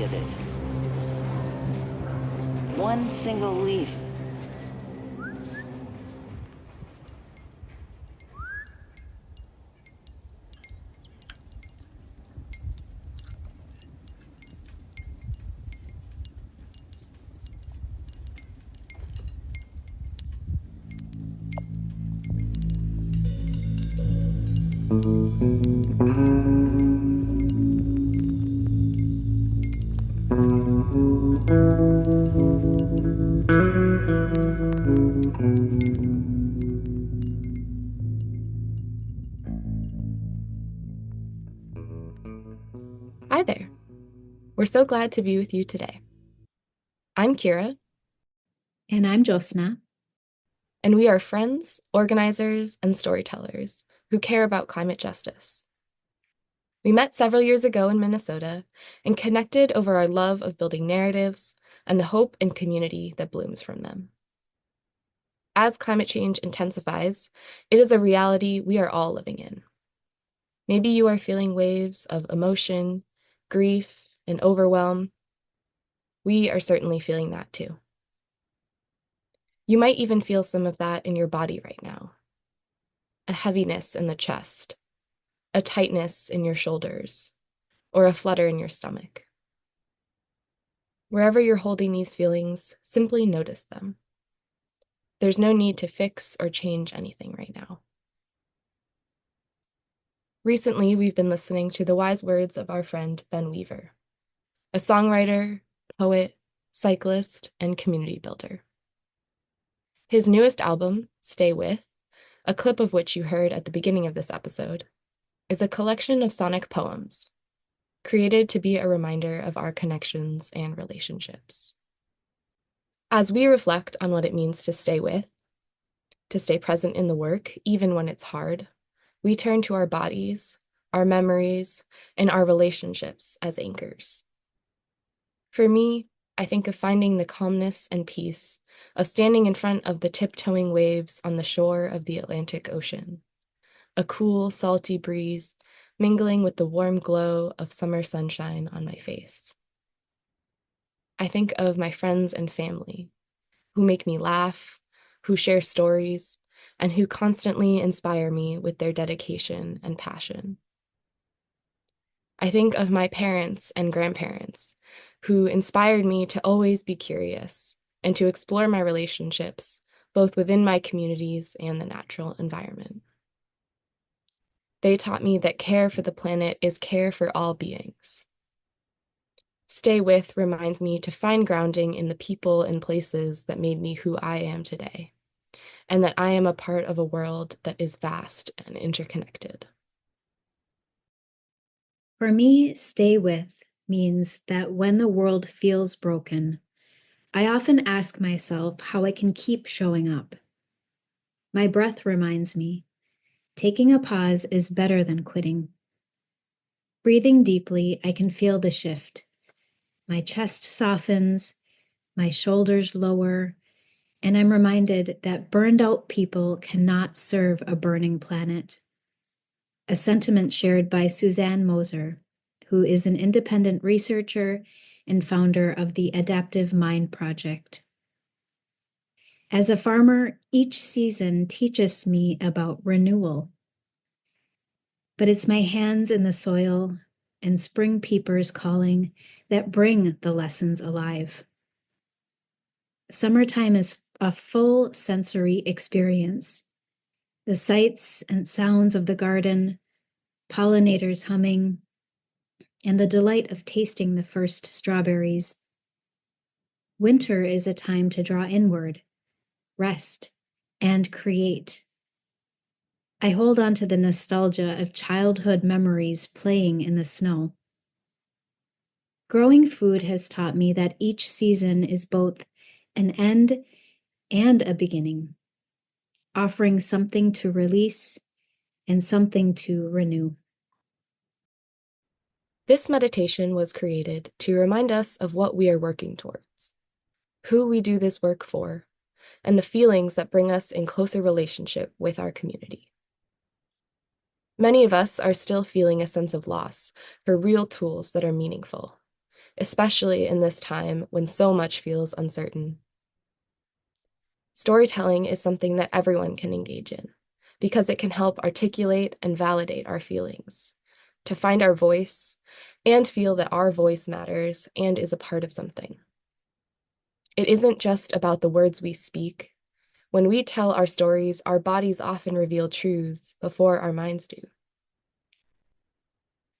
did it. One single leaf. Hi there. We're so glad to be with you today. I'm Kira, And I'm Jothsna. and we are friends, organizers, and storytellers who care about climate justice. We met several years ago in Minnesota and connected over our love of building narratives and the hope and community that blooms from them. As climate change intensifies, it is a reality we are all living in. Maybe you are feeling waves of emotion, grief, and overwhelm. We are certainly feeling that too. You might even feel some of that in your body right now. A heaviness in the chest, a tightness in your shoulders, or a flutter in your stomach. Wherever you're holding these feelings, simply notice them. There's no need to fix or change anything right now. Recently, we've been listening to the wise words of our friend Ben Weaver, a songwriter, poet, cyclist, and community builder. His newest album, Stay With, a clip of which you heard at the beginning of this episode, is a collection of sonic poems created to be a reminder of our connections and relationships. As we reflect on what it means to stay with, to stay present in the work, even when it's hard, we turn to our bodies, our memories, and our relationships as anchors. For me, I think of finding the calmness and peace of standing in front of the tiptoeing waves on the shore of the Atlantic Ocean, a cool, salty breeze mingling with the warm glow of summer sunshine on my face. I think of my friends and family who make me laugh, who share stories, and who constantly inspire me with their dedication and passion. I think of my parents and grandparents who inspired me to always be curious and to explore my relationships, both within my communities and the natural environment. They taught me that care for the planet is care for all beings. Stay with reminds me to find grounding in the people and places that made me who I am today, and that I am a part of a world that is vast and interconnected. For me, stay with means that when the world feels broken, I often ask myself how I can keep showing up. My breath reminds me, taking a pause is better than quitting. Breathing deeply, I can feel the shift. My chest softens, my shoulders lower, and I'm reminded that burned out people cannot serve a burning planet. A sentiment shared by Suzanne Moser, who is an independent researcher and founder of the Adaptive Mind Project. As a farmer, each season teaches me about renewal. But it's my hands in the soil and spring peepers calling that bring the lessons alive. Summertime is a full sensory experience. The sights and sounds of the garden, pollinators humming, and the delight of tasting the first strawberries. Winter is a time to draw inward, rest, and create. I hold on to the nostalgia of childhood memories playing in the snow. Growing food has taught me that each season is both an end and a beginning, offering something to release and something to renew. This meditation was created to remind us of what we are working towards, who we do this work for, and the feelings that bring us in closer relationship with our community. Many of us are still feeling a sense of loss for real tools that are meaningful, especially in this time when so much feels uncertain. Storytelling is something that everyone can engage in because it can help articulate and validate our feelings, to find our voice and feel that our voice matters and is a part of something. It isn't just about the words we speak. When we tell our stories, our bodies often reveal truths before our minds do.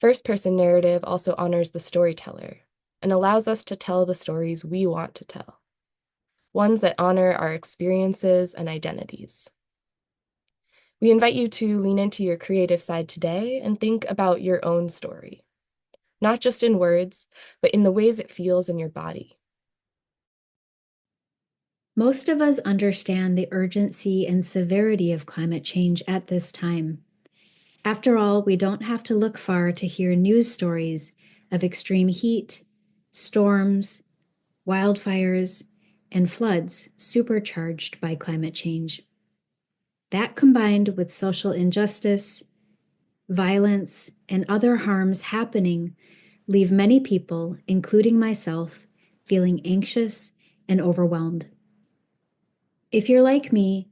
First-person narrative also honors the storyteller and allows us to tell the stories we want to tell, ones that honor our experiences and identities. We invite you to lean into your creative side today and think about your own story, not just in words, but in the ways it feels in your body. Most of us understand the urgency and severity of climate change at this time. After all, we don't have to look far to hear news stories of extreme heat, storms, wildfires, and floods supercharged by climate change. That combined with social injustice, violence, and other harms happening leave many people, including myself, feeling anxious and overwhelmed. If you're like me,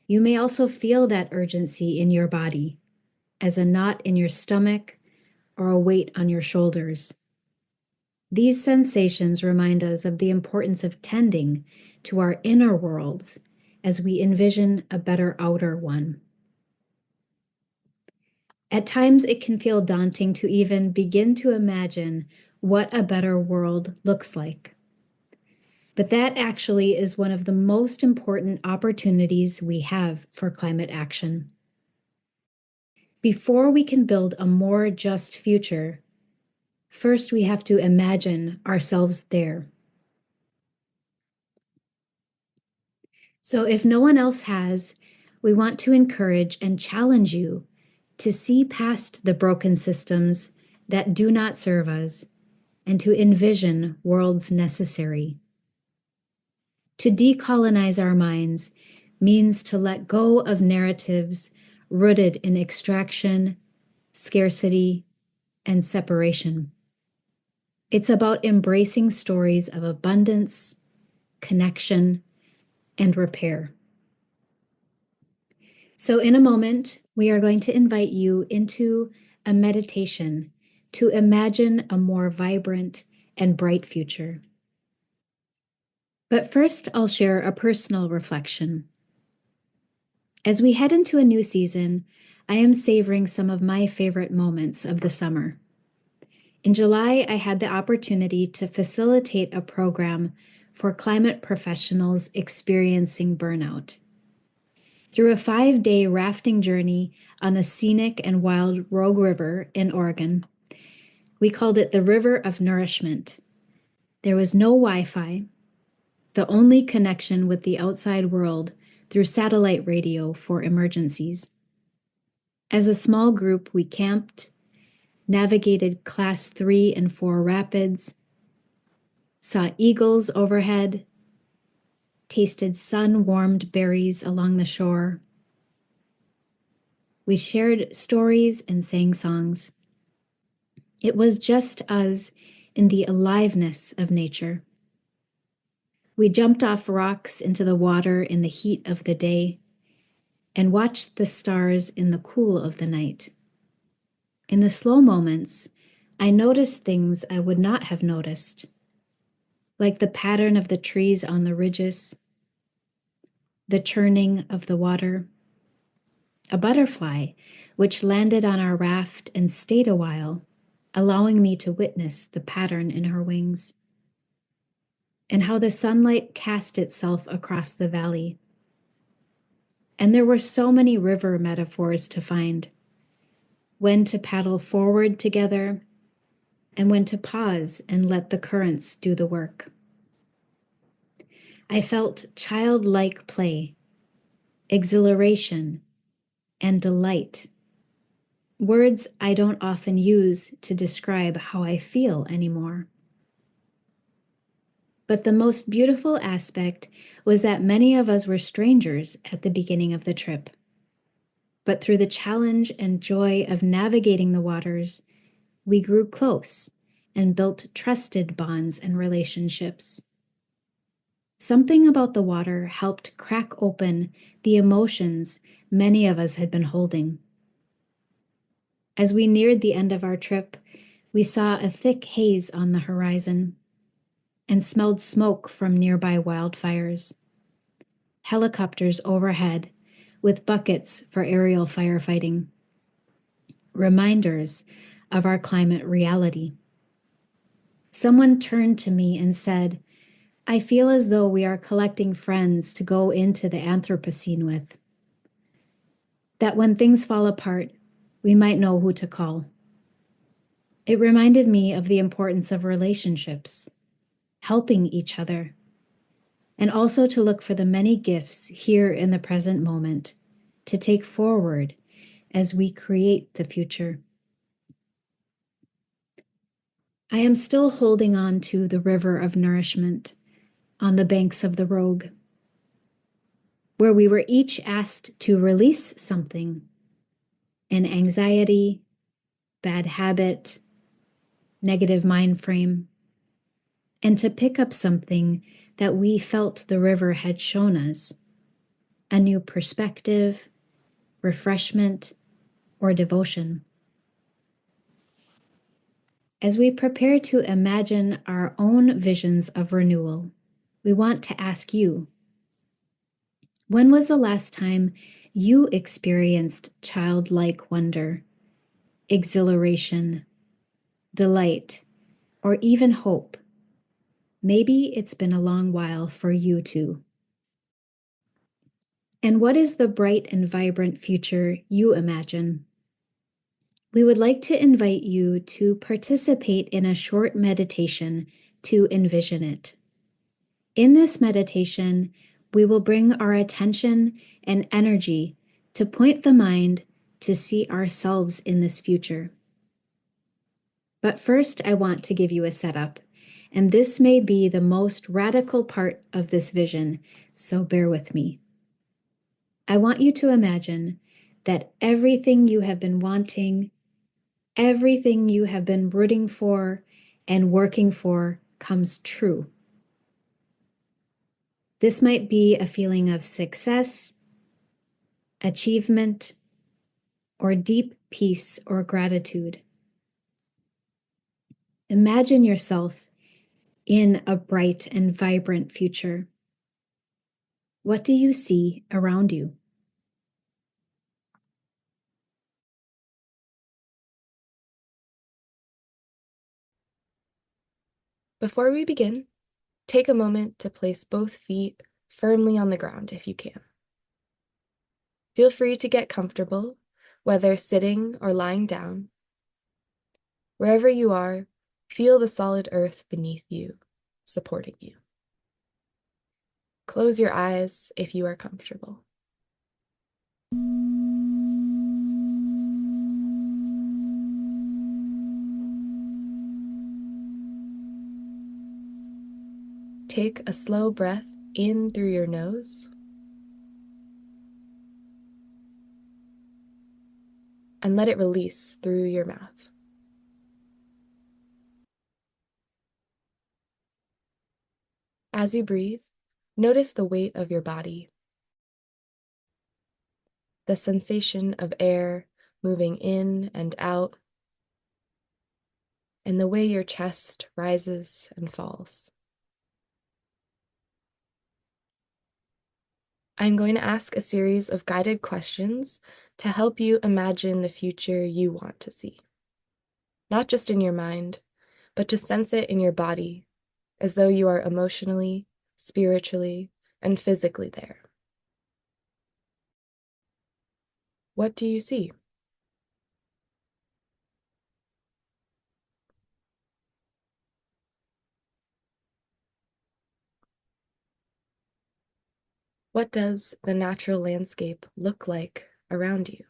you may also feel that urgency in your body, as a knot in your stomach or a weight on your shoulders. These sensations remind us of the importance of tending to our inner worlds as we envision a better outer one. At times, it can feel daunting to even begin to imagine what a better world looks like. But that actually is one of the most important opportunities we have for climate action. Before we can build a more just future, first we have to imagine ourselves there. So if no one else has, we want to encourage and challenge you to see past the broken systems that do not serve us and to envision worlds necessary. To decolonize our minds means to let go of narratives rooted in extraction, scarcity, and separation. It's about embracing stories of abundance, connection, and repair. So in a moment, we are going to invite you into a meditation to imagine a more vibrant and bright future. But first, I'll share a personal reflection. As we head into a new season, I am savoring some of my favorite moments of the summer. In July, I had the opportunity to facilitate a program for climate professionals experiencing burnout. Through a 5-day rafting journey on the scenic and wild Rogue River in Oregon, we called it the River of Nourishment. There was no Wi-Fi, the only connection with the outside world through satellite radio for emergencies. As a small group, we camped, navigated Class 3 and 4 rapids, saw eagles overhead, tasted sun-warmed berries along the shore. We shared stories and sang songs. It was just us in the aliveness of nature. We jumped off rocks into the water in the heat of the day and watched the stars in the cool of the night. In the slow moments, I noticed things I would not have noticed, like the pattern of the trees on the ridges, the churning of the water, a butterfly which landed on our raft and stayed a while, allowing me to witness the pattern in her wings, and how the sunlight cast itself across the valley. And there were so many river metaphors to find: when to paddle forward together, and when to pause and let the currents do the work. I felt childlike play, exhilaration, and delight, words I don't often use to describe how I feel anymore. But the most beautiful aspect was that many of us were strangers at the beginning of the trip. But through the challenge and joy of navigating the waters, we grew close and built trusted bonds and relationships. Something about the water helped crack open the emotions many of us had been holding. As we neared the end of our trip, we saw a thick haze on the horizon and smelled smoke from nearby wildfires. Helicopters overhead with buckets for aerial firefighting. Reminders of our climate reality. Someone turned to me and said, "I feel as though we are collecting friends to go into the Anthropocene with. That when things fall apart, we might know who to call." It reminded me of the importance of relationships, helping each other, and also to look for the many gifts here in the present moment to take forward as we create the future. I am still holding on to the river of nourishment on the banks of the Rogue, where we were each asked to release something, an anxiety, bad habit, negative mind frame, and to pick up something that we felt the river had shown us, a new perspective, refreshment, or devotion. As we prepare to imagine our own visions of renewal, we want to ask you, when was the last time you experienced childlike wonder, exhilaration, delight, or even hope? Maybe it's been a long while for you too. And what is the bright and vibrant future you imagine? We would like to invite you to participate in a short meditation to envision it. In this meditation, we will bring our attention and energy to point the mind to see ourselves in this future. But first, I want to give you a setup, and this may be the most radical part of this vision, so bear with me. I want you to imagine that everything you have been wanting, everything you have been rooting for and working for comes true. This might be a feeling of success, achievement, or deep peace or gratitude. Imagine yourself in a bright and vibrant future. What do you see around you? Before we begin, take a moment to place both feet firmly on the ground if you can. Feel free to get comfortable, whether sitting or lying down. Wherever you are, feel the solid earth beneath you, supporting you. Close your eyes if you are comfortable. Take a slow breath in through your nose and let it release through your mouth. As you breathe, notice the weight of your body, the sensation of air moving in and out, and the way your chest rises and falls. I'm going to ask a series of guided questions to help you imagine the future you want to see. Not just in your mind, but to sense it in your body, as though you are emotionally, spiritually, and physically there. What do you see? What does the natural landscape look like around you?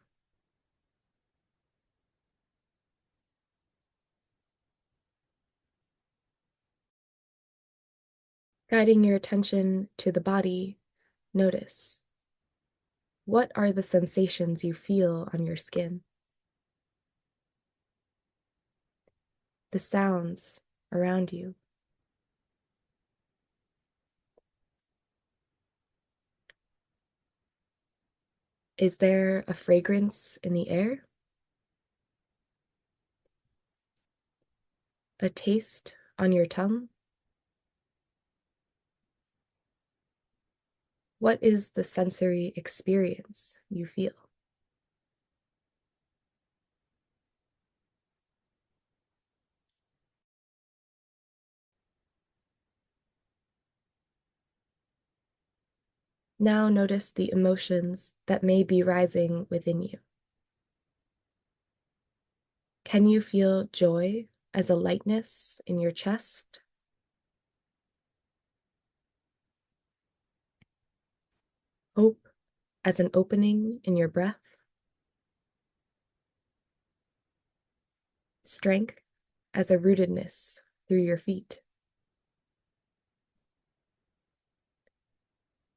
Guiding your attention to the body, notice. What are the sensations you feel on your skin? the sounds around you. Is there a fragrance in the air? A taste on your tongue? What is the sensory experience you feel? Now notice the emotions that may be rising within you. Can you feel joy as a lightness in your chest? Hope as an opening in your breath? Strength as a rootedness through your feet?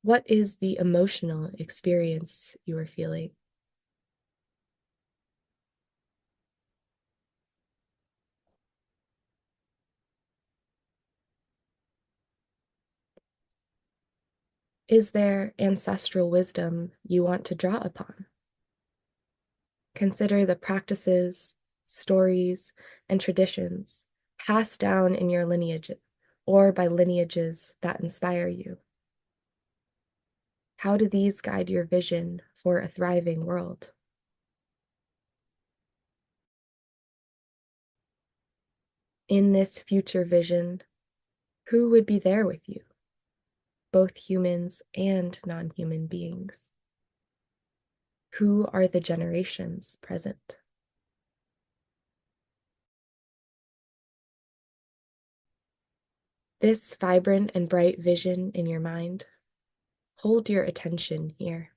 What is the emotional experience you are feeling? Is there ancestral wisdom you want to draw upon? Consider the practices, stories, and traditions passed down in your lineage or by lineages that inspire you. How do these guide your vision for a thriving world? In this future vision, who would be there with you? Both humans and non-human beings. Who are the generations present? This vibrant and bright vision in your mind, hold your attention here.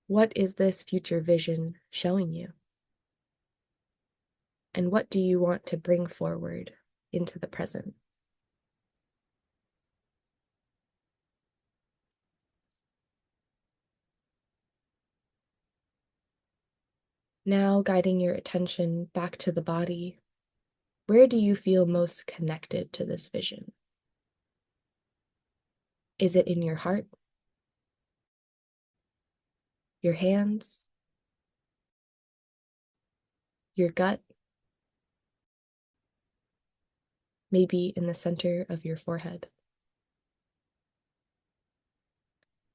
What is this future vision showing you? And what do you want to bring forward into the present? Now guiding your attention back to the body, where do you feel most connected to this vision? Is it in your heart? Your hands? Your gut? Maybe in the center of your forehead?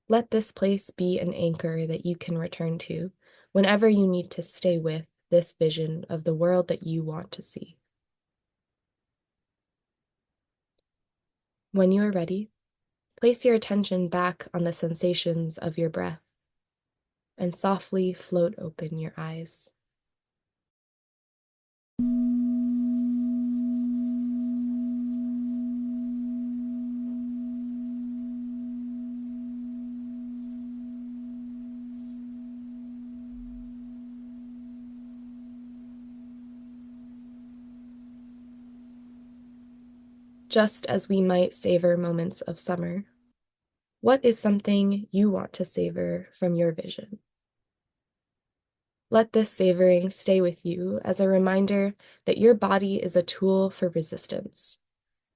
Let this place be an anchor that you can return to whenever you need to stay with this vision of the world that you want to see. When you are ready, place your attention back on the sensations of your breath and softly float open your eyes. Just as we might savor moments of summer, what is something you want to savor from your vision? Let this savoring stay with you as a reminder that your body is a tool for resistance,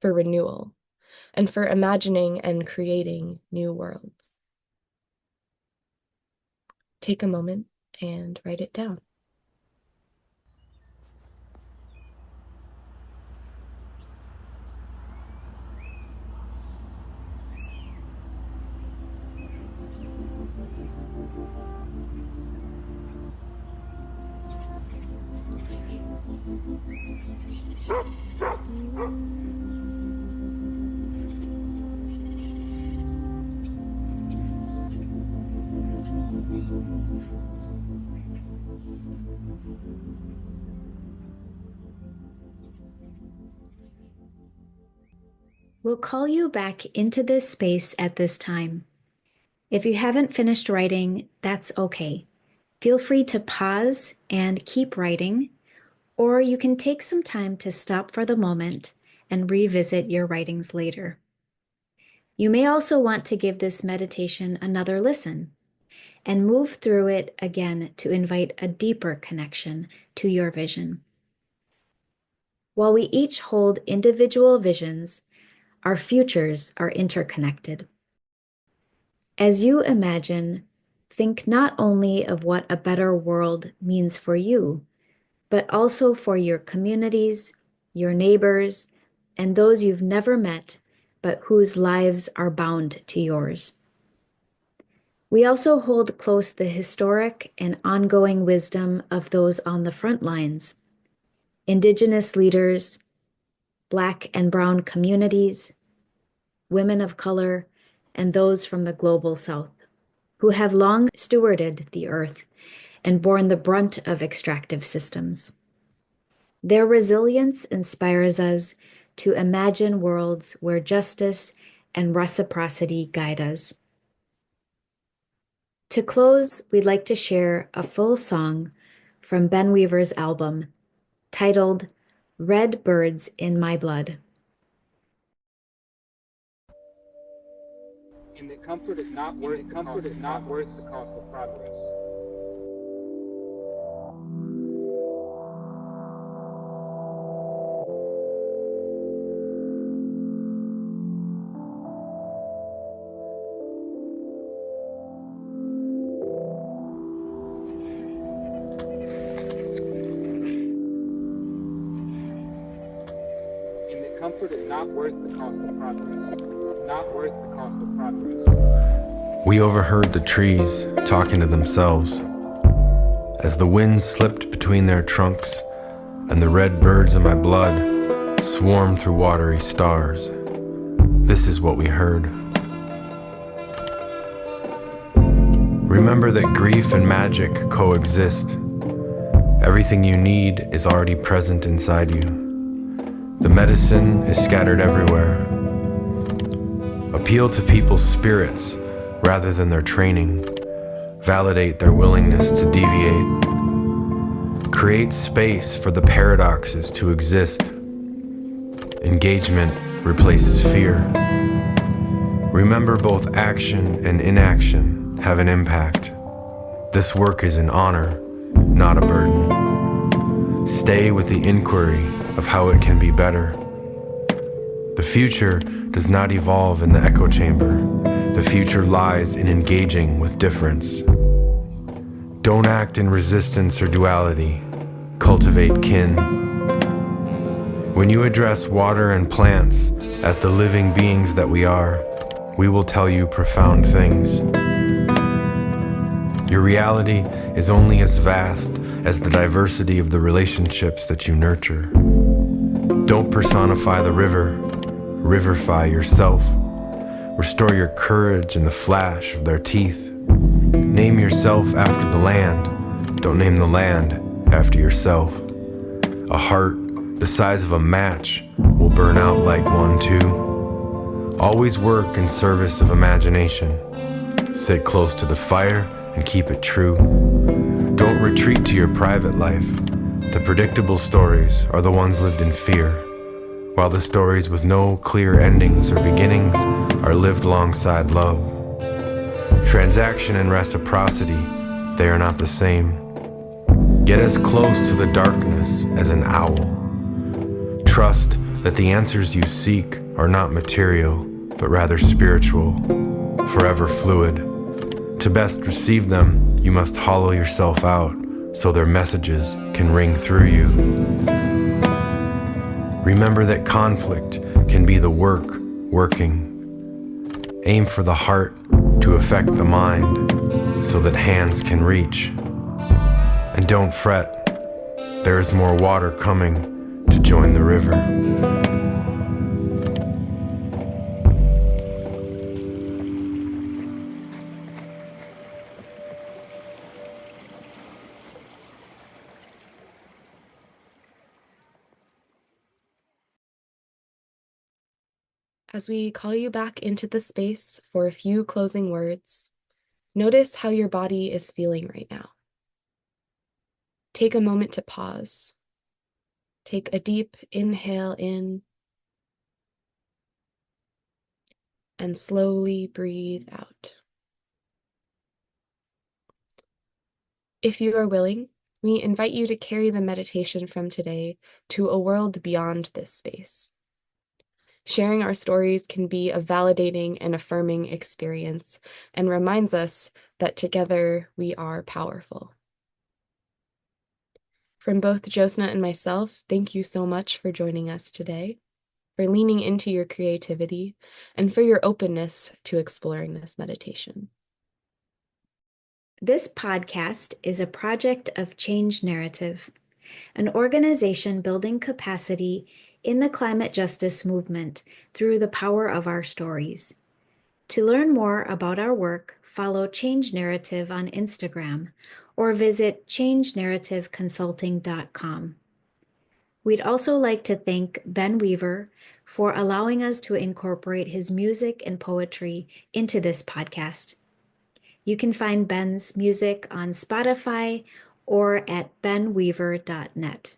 for renewal, and for imagining and creating new worlds. Take a moment and write it down. We'll call you back into this space at this time. If you haven't finished writing, that's okay. Feel free to pause and keep writing, or you can take some time to stop for the moment and revisit your writings later. You may also want to give this meditation another listen and move through it again to invite a deeper connection to your vision. While we each hold individual visions, our futures are interconnected. As you imagine, think not only of what a better world means for you, but also for your communities, your neighbors, and those you've never met, but whose lives are bound to yours. We also hold close the historic and ongoing wisdom of those on the front lines, Indigenous leaders, Black and Brown communities, women of color, and those from the global South, who have long stewarded the earth and borne the brunt of extractive systems. Their resilience inspires us to imagine worlds where justice and reciprocity guide us. To close, we'd like to share a full song from Ben Weaver's album titled Red Birds in My Blood. And that comfort is not worth the cost of progress. And that comfort is not worth the cost of progress. Not worth the cost of progress. We overheard the trees talking to themselves as the wind slipped between their trunks and the red birds in my blood swarmed through watery stars. This is what we heard. Remember that grief and magic coexist. Everything you need is already present inside you. The medicine is scattered everywhere. Appeal to people's spirits rather than their training. Validate their willingness to deviate. Create space for the paradoxes to exist. Engagement replaces fear. Remember, both action and inaction have an impact. This work is an honor, not a burden. Stay with the inquiry of how it can be better. The future does not evolve in the echo chamber. The future lies in engaging with difference. Don't act in resistance or duality. Cultivate kin. When you address water and plants as the living beings that we are, we will tell you profound things. Your reality is only as vast as the diversity of the relationships that you nurture. Don't personify the river. Riverify yourself. Restore your courage in the flash of their teeth. Name yourself after the land. Don't name the land after yourself. A heart the size of a match will burn out like one too. Always work in service of imagination. Sit close to the fire and keep it true. Don't retreat to your private life. The predictable stories are the ones lived in fear, while the stories with no clear endings or beginnings are lived alongside love. Transaction and reciprocity, they are not the same. Get as close to the darkness as an owl. Trust that the answers you seek are not material, but rather spiritual, forever fluid. To best receive them, you must hollow yourself out so their messages can ring through you. Remember that conflict can be the work working. Aim for the heart to affect the mind so that hands can reach. And don't fret, there is more water coming to join the river. As we call you back into the space for a few closing words, notice how your body is feeling right now. Take a moment to pause. Take a deep inhale in and slowly breathe out. If you are willing, We invite you to carry the meditation from today to a world beyond this space. Sharing our stories can be a validating and affirming experience and reminds us that together we are powerful. From both Jothsna and myself, thank you so much for joining us today, for leaning into your creativity, and for your openness to exploring this meditation. This podcast is a project of Change Narrative, an organization building capacity in the climate justice movement through the power of our stories. To learn more about our work, follow Change Narrative on Instagram or visit changenarrativeconsulting.com. We'd also like to thank Ben Weaver for allowing us to incorporate his music and poetry into this podcast. You can find Ben's music on Spotify or at benweaver.net.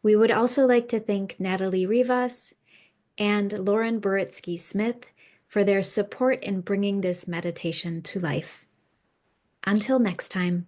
We would also like to thank Natalie Rivas and Lauren Boritzke Smith for their support in bringing this meditation to life. Until next time.